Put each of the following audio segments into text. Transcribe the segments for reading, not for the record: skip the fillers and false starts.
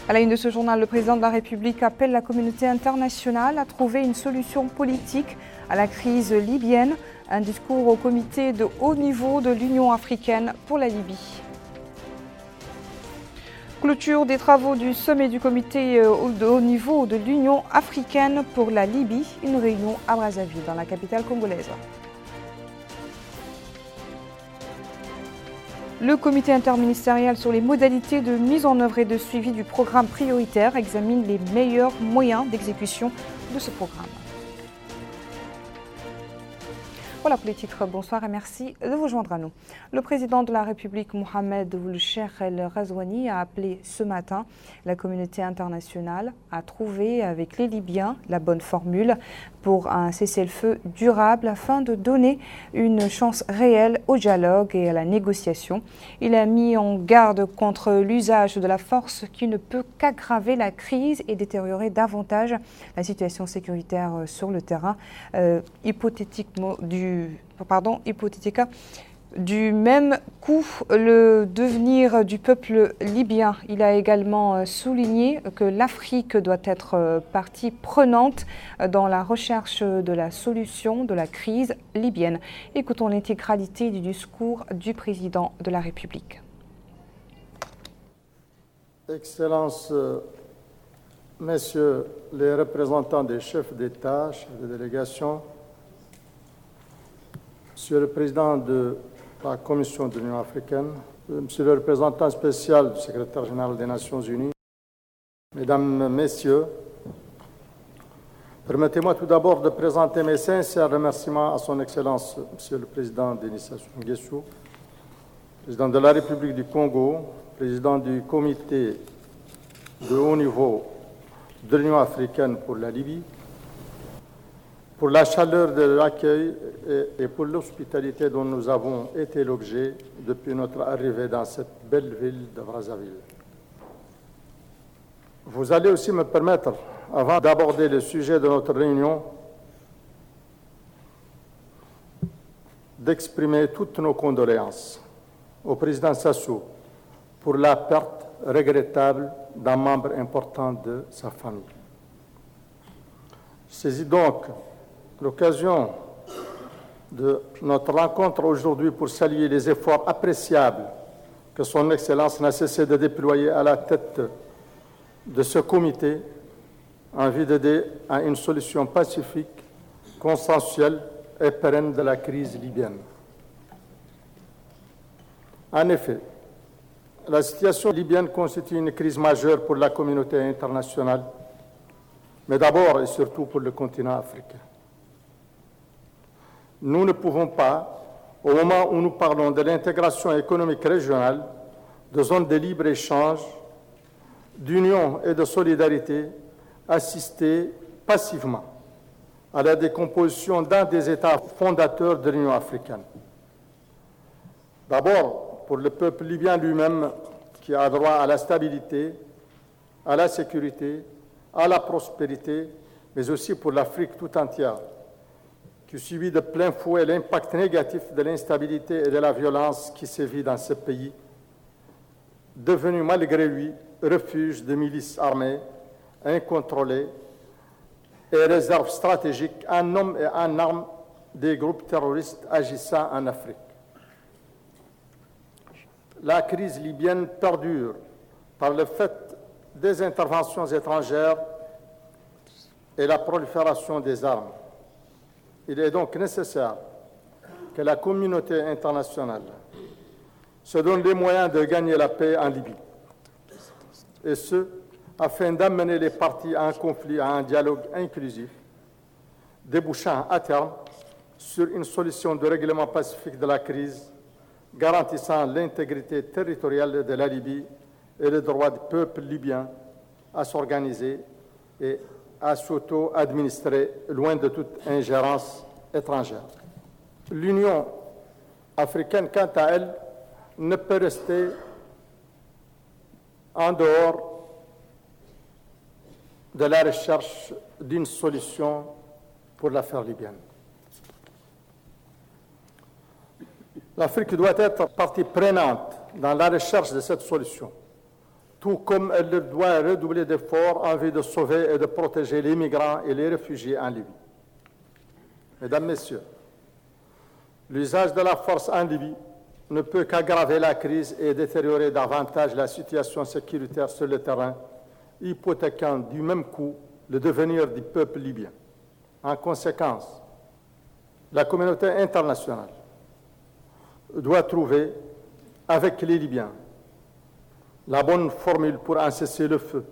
À la une de ce journal, le président de la République appelle la communauté internationale à trouver une solution politique à la crise libyenne. Un discours au comité de haut niveau de l'Union africaine pour la Libye. Clôture des travaux du sommet du comité de haut niveau de l'Union africaine pour la Libye, une réunion à Brazzaville, dans la capitale congolaise. Le comité interministériel sur les modalités de mise en œuvre et de suivi du programme prioritaire examine les meilleurs moyens d'exécution de ce programme. Voilà pour les titres, bonsoir et merci de vous joindre à nous. Le président de la République, Mohamed Ould Cheikh El Ghazouani, a appelé ce matin la communauté internationale à trouver avec les Libyens la bonne formule pour un cessez-le-feu durable afin de donner une chance réelle au dialogue et à la négociation. Il a mis en garde contre l'usage de la force qui ne peut qu'aggraver la crise et détériorer davantage la situation sécuritaire sur le terrain. Hypothética. Du même coup, le devenir du peuple libyen. Il a également souligné que l'Afrique doit être partie prenante dans la recherche de la solution de la crise libyenne. Écoutons l'intégralité du discours du président de la République. Excellences, Messieurs les représentants des chefs d'État, chefs de délégation, Monsieur le Président de la Commission de l'Union africaine, Monsieur le représentant spécial du secrétaire général des Nations unies, Mesdames, Messieurs, permettez-moi tout d'abord de présenter mes sincères remerciements à Son Excellence, Monsieur le Président Denis Sassou Nguesso, Président de la République du Congo, Président du Comité de haut niveau de l'Union africaine pour la Libye, pour la chaleur de l'accueil et pour l'hospitalité dont nous avons été l'objet depuis notre arrivée dans cette belle ville de Brazzaville. Vous allez aussi me permettre, avant d'aborder le sujet de notre réunion, d'exprimer toutes nos condoléances au président Sassou pour la perte regrettable d'un membre important de sa famille. Je saisis donc l'occasion de notre rencontre aujourd'hui pour saluer les efforts appréciables que Son Excellence n'a cessé de déployer à la tête de ce comité en vue d'aider à une solution pacifique, consensuelle et pérenne de la crise libyenne. En effet, la situation libyenne constitue une crise majeure pour la communauté internationale, mais d'abord et surtout pour le continent africain. Nous ne pouvons pas, au moment où nous parlons de l'intégration économique régionale, de zones de libre-échange, d'union et de solidarité, assister passivement à la décomposition d'un des États fondateurs de l'Union africaine. D'abord, pour le peuple libyen lui-même, qui a droit à la stabilité, à la sécurité, à la prospérité, mais aussi pour l'Afrique tout entière, qui subit de plein fouet l'impact négatif de l'instabilité et de la violence qui sévit dans ce pays, devenu malgré lui refuge de milices armées, incontrôlées et réserve stratégique en hommes et en armes des groupes terroristes agissant en Afrique. La crise libyenne perdure par le fait des interventions étrangères et la prolifération des armes. Il est donc nécessaire que la communauté internationale se donne les moyens de gagner la paix en Libye, et ce, afin d'amener les parties à un conflit à un dialogue inclusif, débouchant à terme sur une solution de règlement pacifique de la crise, garantissant l'intégrité territoriale de la Libye et le droit du peuple libyen à s'organiser et à s'auto-administrer loin de toute ingérence étrangère. L'Union africaine, quant à elle, ne peut rester en dehors de la recherche d'une solution pour l'affaire libyenne. L'Afrique doit être partie prenante dans la recherche de cette solution. tout comme elle doit redoubler d'efforts en vue de sauver et de protéger les migrants et les réfugiés en Libye. Mesdames, Messieurs, l'usage de la force en Libye ne peut qu'aggraver la crise et détériorer davantage la situation sécuritaire sur le terrain, hypothéquant du même coup le devenir du peuple libyen. En conséquence, la communauté internationale doit trouver, avec les Libyens, la bonne formule pour un cessez-le-feu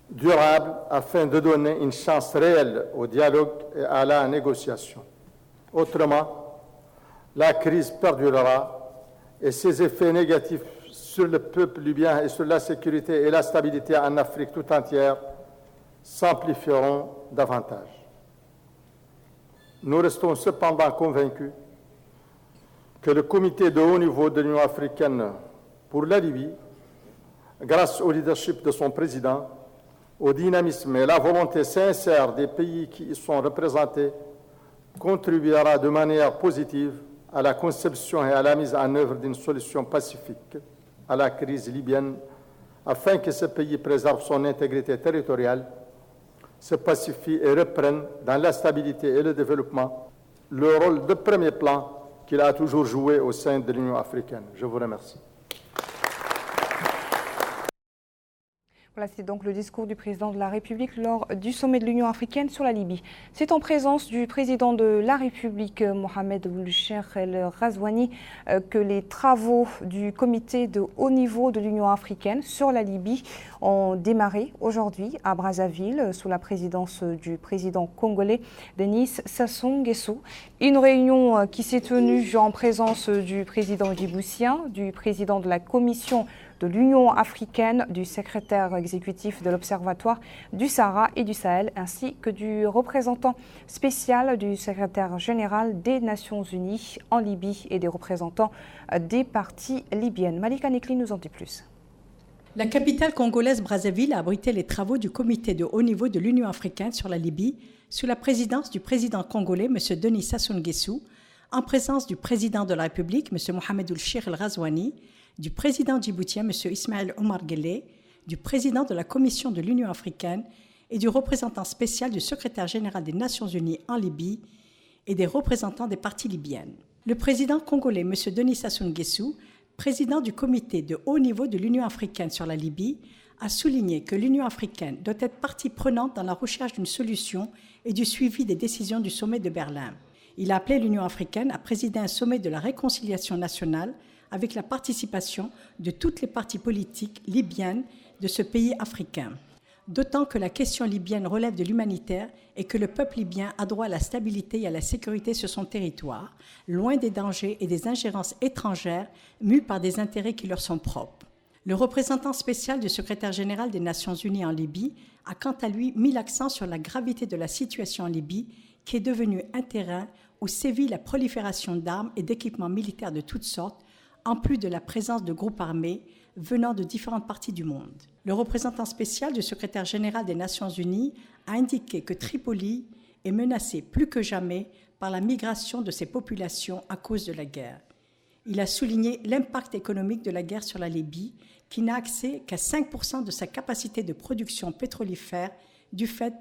durable afin de donner une chance réelle au dialogue et à la négociation. Autrement, la crise perdurera et ses effets négatifs sur le peuple libyen et sur la sécurité et la stabilité en Afrique tout entière s'amplifieront davantage. Nous restons cependant convaincus que le comité de haut niveau de l'Union africaine pour la Libye, grâce au leadership de son président, au dynamisme et la volonté sincère des pays qui y sont représentés, contribuera de manière positive à la conception et à la mise en œuvre d'une solution pacifique à la crise libyenne, afin que ce pays préserve son intégrité territoriale, se pacifie et reprenne dans la stabilité et le développement le rôle de premier plan qu'il a toujours joué au sein de l'Union africaine. Je vous remercie. Voilà, c'est donc le discours du président de la République lors du sommet de l'Union africaine sur la Libye. C'est en présence du président de la République, Mohamed Ould Cheikh El Ghazouani, que les travaux du comité de haut niveau de l'Union africaine sur la Libye ont démarré aujourd'hui à Brazzaville sous la présidence du président congolais Denis Sassou Nguesso. Une réunion qui s'est tenue en présence du président djiboutien, du président de la commission de l'Union africaine, du secrétaire exécutif de l'Observatoire du Sahara et du Sahel, ainsi que du représentant spécial du secrétaire général des Nations Unies en Libye et des représentants des parties libyennes. Malika Nekli nous en dit plus. La capitale congolaise Brazzaville a abrité les travaux du comité de haut niveau de l'Union africaine sur la Libye, sous la présidence du président congolais, M. Denis Sassou Nguesso, en présence du président de la République, M. Mohamed Ould Cheikh El Ghazouani, du président djiboutien, M. Ismaël Omar Guelleh, du président de la Commission de l'Union africaine et du représentant spécial du secrétaire général des Nations Unies en Libye et des représentants des parties libyennes. Le président congolais, M. Denis Sassou Nguesso, président du comité de haut niveau de l'Union africaine sur la Libye, a souligné que l'Union africaine doit être partie prenante dans la recherche d'une solution et du suivi des décisions du sommet de Berlin. Il a appelé l'Union africaine à présider un sommet de la réconciliation nationale avec la participation de toutes les parties politiques libyennes de ce pays africain. D'autant que la question libyenne relève de l'humanitaire et que le peuple libyen a droit à la stabilité et à la sécurité sur son territoire, loin des dangers et des ingérences étrangères mues par des intérêts qui leur sont propres. Le représentant spécial du secrétaire général des Nations Unies en Libye a quant à lui mis l'accent sur la gravité de la situation en Libye, qui est devenue un terrain où sévit la prolifération d'armes et d'équipements militaires de toutes sortes, en plus de la présence de groupes armés venant de différentes parties du monde. Le représentant spécial du secrétaire général des Nations Unies a indiqué que Tripoli est menacée plus que jamais par la migration de ses populations à cause de la guerre. Il a souligné l'impact économique de la guerre sur la Libye, qui n'a accès qu'à 5% de sa capacité de production pétrolifère du fait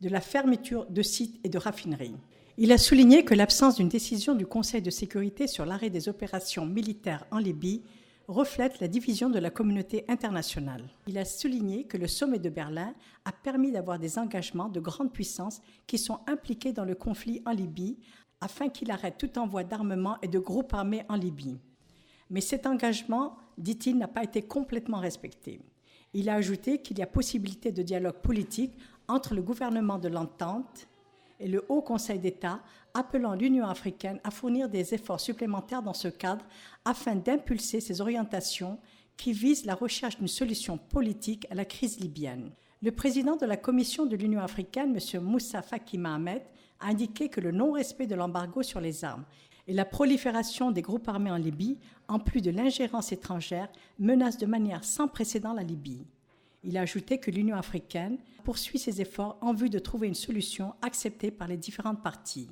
de la fermeture de sites et de raffineries. Il a souligné que l'absence d'une décision du Conseil de sécurité sur l'arrêt des opérations militaires en Libye reflète la division de la communauté internationale. Il a souligné que le sommet de Berlin a permis d'avoir des engagements de grandes puissances qui sont impliquées dans le conflit en Libye afin qu'il arrête tout envoi d'armement et de groupes armés en Libye. Mais cet engagement, dit-il, n'a pas été complètement respecté. Il a ajouté qu'il y a possibilité de dialogue politique entre le gouvernement de l'entente et le Haut Conseil d'État, appelant l'Union africaine à fournir des efforts supplémentaires dans ce cadre afin d'impulser ces orientations qui visent la recherche d'une solution politique à la crise libyenne. Le président de la Commission de l'Union africaine, M. Moussa Faki Mahamat, a indiqué que le non-respect de l'embargo sur les armes et la prolifération des groupes armés en Libye, en plus de l'ingérence étrangère, menacent de manière sans précédent la Libye. Il a ajouté que l'Union africaine poursuit ses efforts en vue de trouver une solution acceptée par les différentes parties.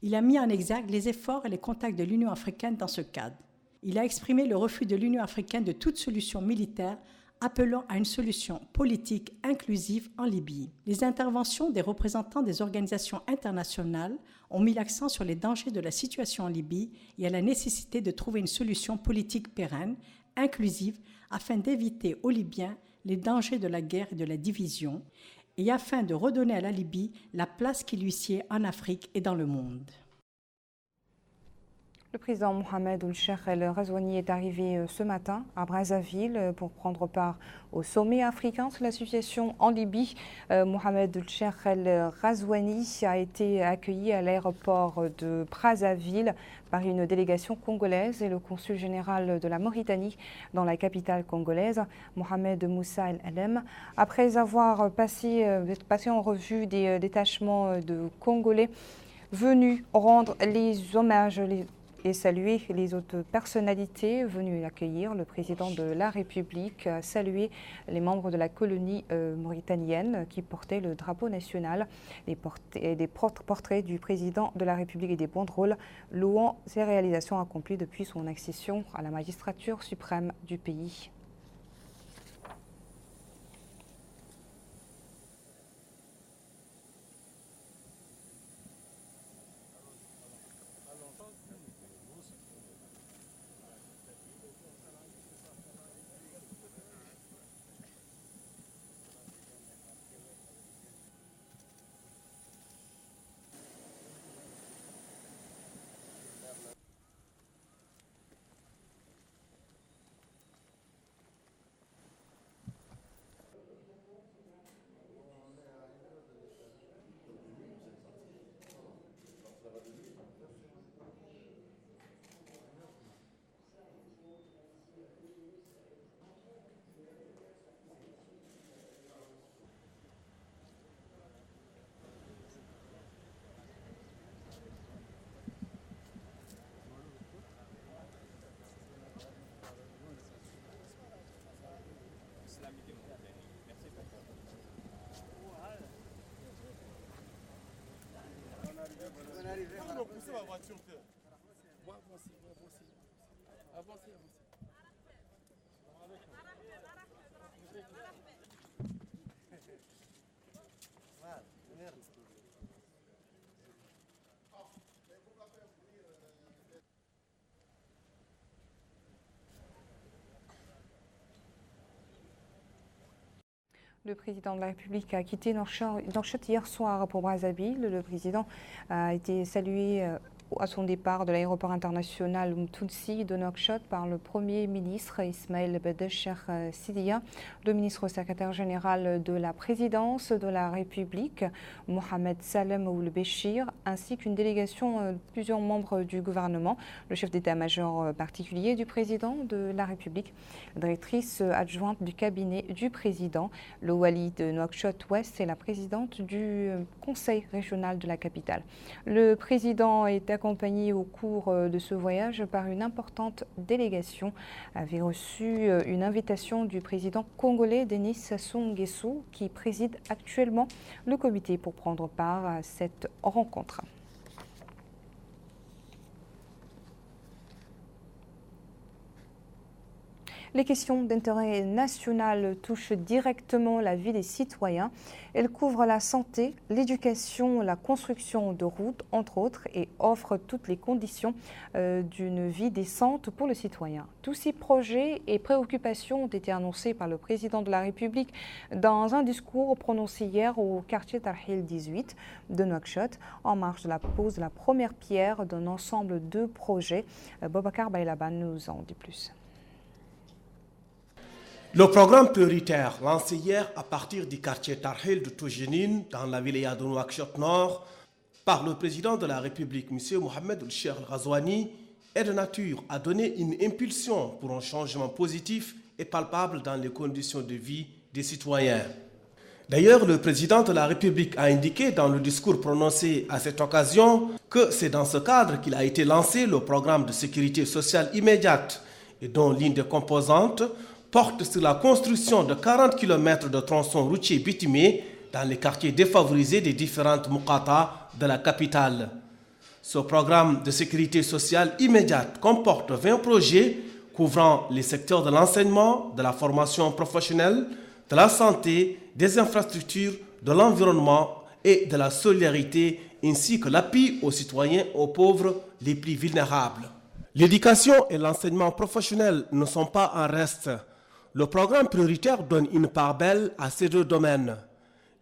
Il a mis en exergue les efforts et les contacts de l'Union africaine dans ce cadre. Il a exprimé le refus de l'Union africaine de toute solution militaire appelant à une solution politique inclusive en Libye. Les interventions des représentants des organisations internationales ont mis l'accent sur les dangers de la situation en Libye et à la nécessité de trouver une solution politique pérenne, inclusive, afin d'éviter aux Libyens les dangers de la guerre et de la division, et afin de redonner à la Libye la place qui lui sied en Afrique et dans le monde. Le président Mohamed Ould-Cheikh El Ghazouani est arrivé ce matin à Brazzaville pour prendre part au sommet africain sur la situation en Libye. Mohamed Ould-Cheikh El Ghazouani a été accueilli à l'aéroport de Brazzaville par une délégation congolaise et le consul général de la Mauritanie dans la capitale congolaise, Mohamed Moussa El Alem. Après avoir passé en revue des détachements de Congolais venus rendre les hommages et saluer les autres personnalités venues accueillir, le président de la République a salué les membres de la colonie mauritanienne qui portaient le drapeau national, des portraits du président de la République et des banderoles louant ses réalisations accomplies depuis son accession à la magistrature suprême du pays. Non, poussez ma voiture, frère. Avancez. Le président de la République a quitté Nouakchott hier soir pour Brazzaville. Le président a été salué à son départ de l'aéroport international Mtounsi de Nouakchott par le Premier ministre Ismaël Bedecher Sidia, le ministre secrétaire général de la présidence de la République, Mohamed Salem Ould Béchir, ainsi qu'une délégation de plusieurs membres du gouvernement, le chef d'état-major particulier du président de la République, la directrice adjointe du cabinet du président, le wali de Nouakchott-Ouest et la présidente du conseil régional de la capitale. Le président est accompagné au cours de ce voyage par une importante délégation, avait reçu une invitation du président congolais Denis Sassou Nguesso qui préside actuellement le comité pour prendre part à cette rencontre. Les questions d'intérêt national touchent directement la vie des citoyens. Elles couvrent la santé, l'éducation, la construction de routes, entre autres, et offrent toutes les conditions d'une vie décente pour le citoyen. Tous ces projets et préoccupations ont été annoncés par le président de la République dans un discours prononcé hier au quartier Tarhil 18 de Nouakchott, en marge de la pose de la première pierre d'un ensemble de projets. Boubacar Baylaban nous en dit plus. Le programme prioritaire lancé hier à partir du quartier Tarhil de Toujénine dans la wilaya de Nouakchott Nord par le président de la République, M. Mohamed Ould-Cheikh El Ghazouani, est de nature à donner une impulsion pour un changement positif et palpable dans les conditions de vie des citoyens. D'ailleurs, le président de la République a indiqué dans le discours prononcé à cette occasion que c'est dans ce cadre qu'il a été lancé le programme de sécurité sociale immédiate et dont l'une des composantes porte sur la construction de 40 km de tronçons routiers bitumés dans les quartiers défavorisés des différentes muqatas de la capitale. Ce programme de sécurité sociale immédiate comporte 20 projets couvrant les secteurs de l'enseignement, de la formation professionnelle, de la santé, des infrastructures, de l'environnement et de la solidarité, ainsi que l'appui aux citoyens et aux pauvres les plus vulnérables. L'éducation et l'enseignement professionnel ne sont pas en reste. Le programme prioritaire donne une part belle à ces deux domaines.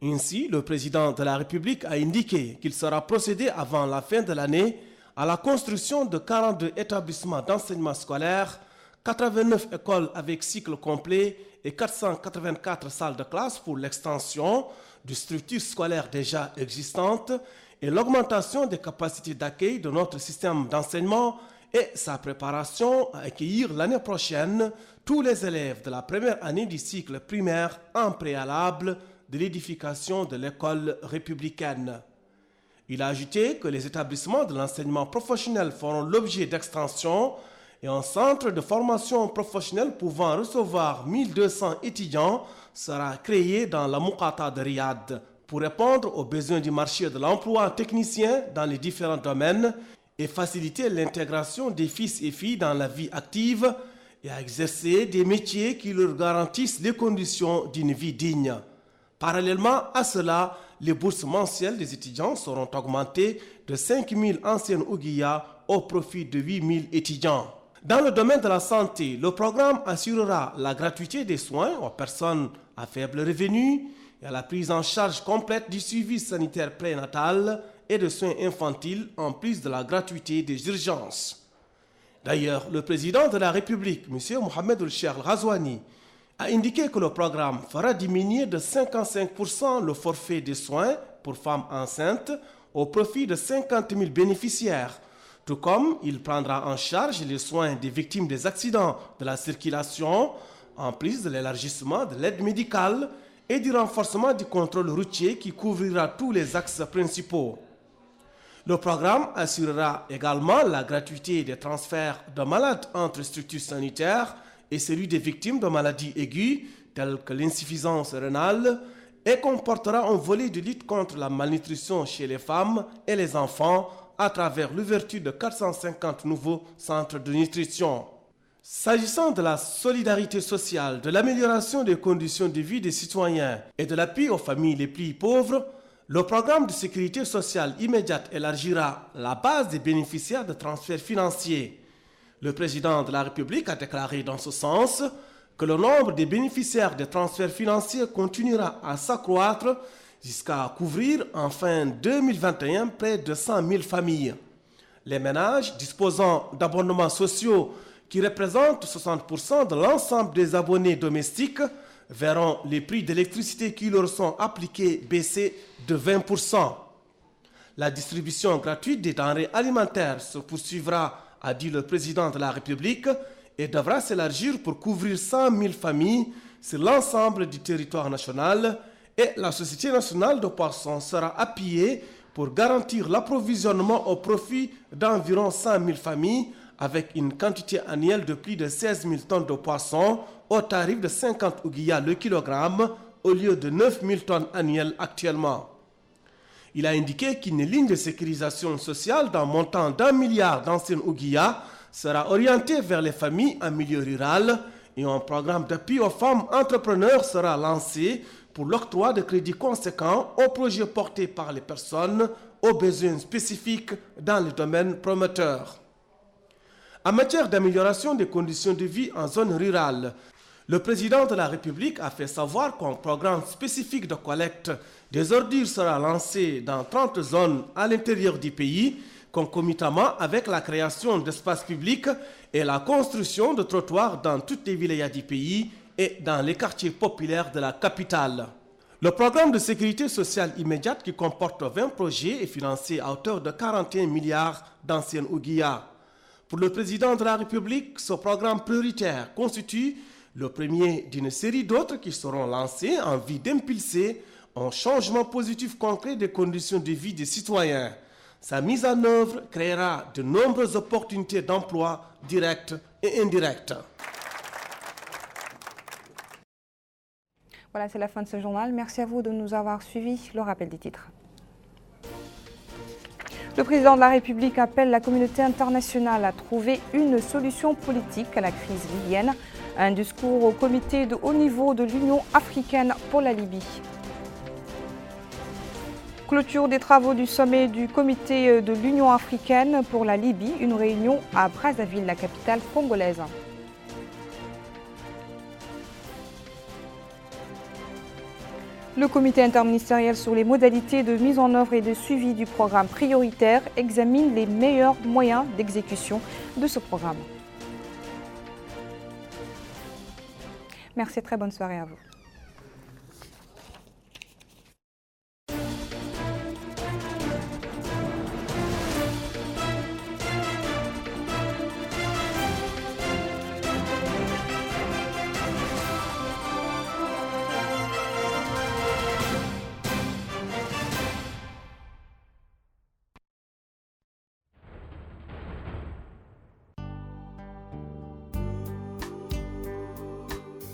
Ainsi, le président de la République a indiqué qu'il sera procédé avant la fin de l'année à la construction de 42 établissements d'enseignement scolaire, 89 écoles avec cycle complet et 484 salles de classe pour l'extension de structures scolaires déjà existantes et l'augmentation des capacités d'accueil de notre système d'enseignement et sa préparation à accueillir l'année prochaine tous les élèves de la première année du cycle primaire en préalable de l'édification de l'école républicaine. Il a ajouté que les établissements de l'enseignement professionnel feront l'objet d'extension et un centre de formation professionnelle pouvant recevoir 1200 étudiants sera créé dans la Moukata de Riyad pour répondre aux besoins du marché de l'emploi technicien dans les différents domaines et faciliter l'intégration des fils et filles dans la vie active et à exercer des métiers qui leur garantissent les conditions d'une vie digne. Parallèlement à cela, les bourses mensuelles des étudiants seront augmentées de 5 000 anciennes ouguiyas au profit de 8 000 étudiants. Dans le domaine de la santé, le programme assurera la gratuité des soins aux personnes à faible revenu et à la prise en charge complète du suivi sanitaire prénatal et de soins infantiles en plus de la gratuité des urgences. D'ailleurs, le président de la République, M. Mohamed Ould-Cheikh Al-Ghazouani, a indiqué que le programme fera diminuer de 55% le forfait des soins pour femmes enceintes au profit de 50 000 bénéficiaires, tout comme il prendra en charge les soins des victimes des accidents de la circulation, en plus de l'élargissement de l'aide médicale et du renforcement du contrôle routier qui couvrira tous les axes principaux. Le programme assurera également la gratuité des transferts de malades entre structures sanitaires et celui des victimes de maladies aiguës telles que l'insuffisance rénale et comportera un volet de lutte contre la malnutrition chez les femmes et les enfants à travers l'ouverture de 450 nouveaux centres de nutrition. S'agissant de la solidarité sociale, de l'amélioration des conditions de vie des citoyens et de l'appui aux familles les plus pauvres, le programme de sécurité sociale immédiate élargira la base des bénéficiaires de transferts financiers. Le président de la République a déclaré dans ce sens que le nombre des bénéficiaires de transferts financiers continuera à s'accroître jusqu'à couvrir en fin 2021 près de 100 000 familles. Les ménages disposant d'abonnements sociaux qui représentent 60% de l'ensemble des abonnés domestiques verront les prix d'électricité qui leur sont appliqués baisser de 20%. La distribution gratuite des denrées alimentaires se poursuivra, a dit le président de la République, et devra s'élargir pour couvrir 100 000 familles sur l'ensemble du territoire national, et la Société nationale de poissons sera appuyée pour garantir l'approvisionnement au profit d'environ 100 000 familles avec une quantité annuelle de plus de 16 000 tonnes de poissons au tarif de 50 ouguiyas le kilogramme au lieu de 9 000 tonnes annuelles actuellement. Il a indiqué qu'une ligne de sécurisation sociale d'un montant d'1 milliard d'anciennes ouguiyas sera orientée vers les familles en milieu rural et un programme d'appui aux femmes entrepreneurs sera lancé pour l'octroi de crédits conséquents aux projets portés par les personnes aux besoins spécifiques dans les domaines promoteurs. En matière d'amélioration des conditions de vie en zone rurale, le président de la République a fait savoir qu'un programme spécifique de collecte des ordures sera lancé dans 30 zones à l'intérieur du pays, concomitamment avec la création d'espaces publics et la construction de trottoirs dans toutes les vilayas du pays et dans les quartiers populaires de la capitale. Le programme de sécurité sociale immédiate qui comporte 20 projets est financé à hauteur de 41 milliards d'anciennes ouguiyas. Pour le président de la République, ce programme prioritaire constitue le premier d'une série d'autres qui seront lancés en vue d'impulser un changement positif concret des conditions de vie des citoyens. Sa mise en œuvre créera de nombreuses opportunités d'emploi directes et indirectes. Voilà, c'est la fin de ce journal. Merci à vous de nous avoir suivis. Le rappel des titres. Le président de la République appelle la communauté internationale à trouver une solution politique à la crise libyenne. Un discours au comité de haut niveau de l'Union africaine pour la Libye. Clôture des travaux du sommet du comité de l'Union africaine pour la Libye, une réunion à Brazzaville, la capitale congolaise. Le comité interministériel sur les modalités de mise en œuvre et de suivi du programme prioritaire examine les meilleurs moyens d'exécution de ce programme. Merci et très bonne soirée à vous.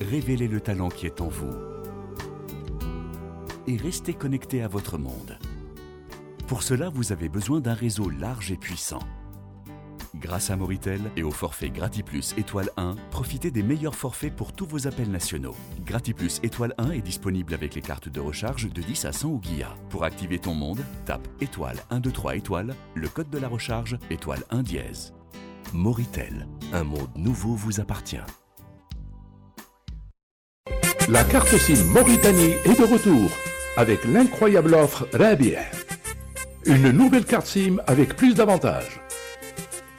Révélez le talent qui est en vous et restez connecté à votre monde. Pour cela, vous avez besoin d'un réseau large et puissant. Grâce à Moritel et au forfait GratiPlus étoile 1, profitez des meilleurs forfaits pour tous vos appels nationaux. GratiPlus étoile 1 est disponible avec les cartes de recharge de 10 à 100 ouguiya. Pour activer ton monde, tape étoile 123 étoile, le code de la recharge étoile 1 dièse. Moritel, un monde nouveau vous appartient. La carte SIM Mauritanie est de retour avec l'incroyable offre Rabih. Une nouvelle carte SIM avec plus d'avantages.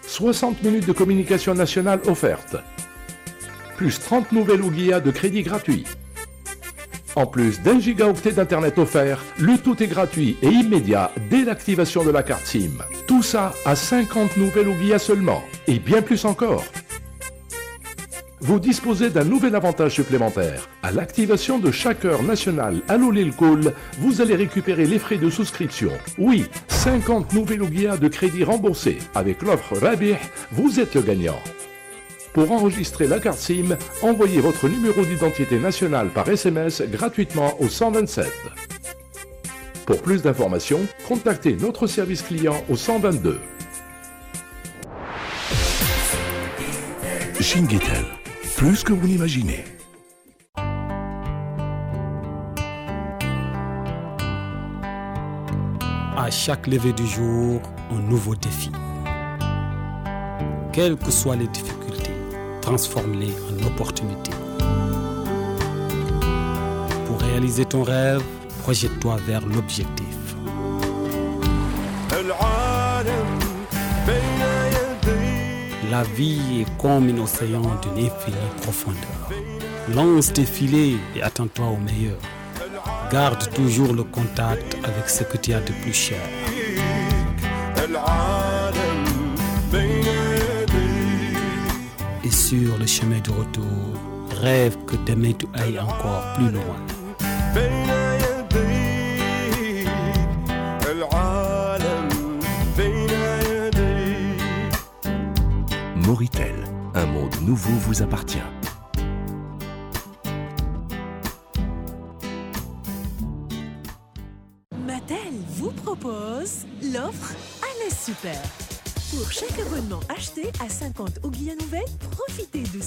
60 minutes de communication nationale offerte. Plus 30 nouvelles ouguiya de crédit gratuit. En plus d'1 gigaoctet d'internet offert, le tout est gratuit et immédiat dès l'activation de la carte SIM. Tout ça à 50 nouvelles ouguiya seulement et bien plus encore. Vous disposez d'un nouvel avantage supplémentaire. À l'activation de chaque heure nationale Allo Lil Koul, vous allez récupérer les frais de souscription. Oui, 50 nouvelles ouguiya de crédit remboursés. Avec l'offre Rabih, vous êtes le gagnant. Pour enregistrer la carte SIM, envoyez votre numéro d'identité nationale par SMS gratuitement au 127. Pour plus d'informations, contactez notre service client au 122. Shingitel, plus que vous n'imaginez. À chaque lever du jour, un nouveau défi. Quelles que soient les difficultés, transforme-les en opportunités. Pour réaliser ton rêve, projette-toi vers l'objectif. La vie est comme un océan d'une infinie profondeur. Lance tes filets et attends-toi au meilleur. Garde toujours le contact avec ce que tu as de plus cher. Et sur le chemin du retour, rêve que demain tu ailles encore plus loin. Moritel, un monde nouveau vous appartient. Mattel vous propose l'offre Allez Super. Pour chaque abonnement acheté à 50 ouguiya nouvelles, profitez de